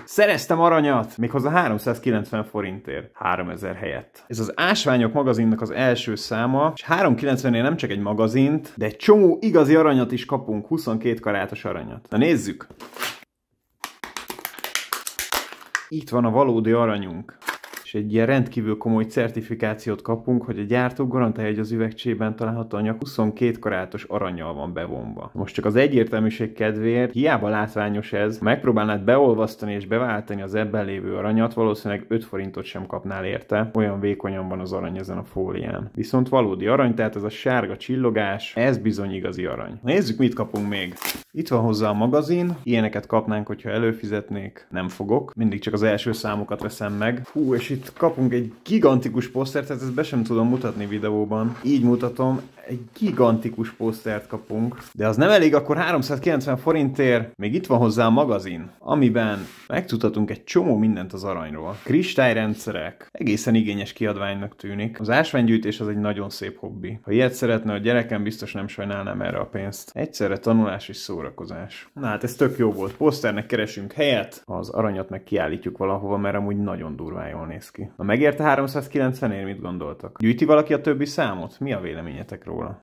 Szereztem aranyat! Méghozzá 390 forintért. 3000 helyett. Ez az Ásványok magazinnak az első száma, és 390-nél nem csak egy magazint, de egy csomó igazi aranyat is kapunk, 22 karátos aranyat. Na nézzük! Itt van a valódi aranyunk. És egy ilyen rendkívül komoly certifikációt kapunk, hogy a gyártó garantálja, hogy az üvegcsében található anyag 22 karátos arannyal van bevonva. Most csak az egyértelműség kedvéért, hiába látványos ez, ha megpróbálnád beolvasztani és beváltani az ebben lévő aranyat, valószínűleg 5 forintot sem kapnál érte, olyan vékonyan van az arany ezen a fólián. Viszont valódi arany, tehát ez a sárga csillogás, ez bizony igazi arany. Nézzük, mit kapunk még. Itt van hozzá a magazin, ilyeneket kapnánk, hogyha előfizetnék. Nem fogok, mindig csak az első számokat veszem meg. Hú, és itt kapunk egy gigantikus posztert, tehát ezt be sem tudom mutatni videóban. Így mutatom, egy gigantikus posztert kapunk. De az nem elég, akkor 390 forintért még itt van hozzá a magazin, amiben megtudhatunk egy csomó mindent az aranyról. Kristályrendszerek, egészen igényes kiadványnak tűnik. Az ásványgyűjtés az egy nagyon szép hobbi. Ha ilyet szeretne a gyerekem, biztos nem sajnálnám erre a pénzt. Egyszerre tanulás és szórakozás. Na hát ez tök jó volt. Poszternek keresünk helyet, az aranyat meg kiállítjuk valahova, mert amúgy nagyon durván jól néz ki. Na megérte 390-ért, mit gondoltak? Gyűjti valaki a többi számot? Mi a véleményetek róla?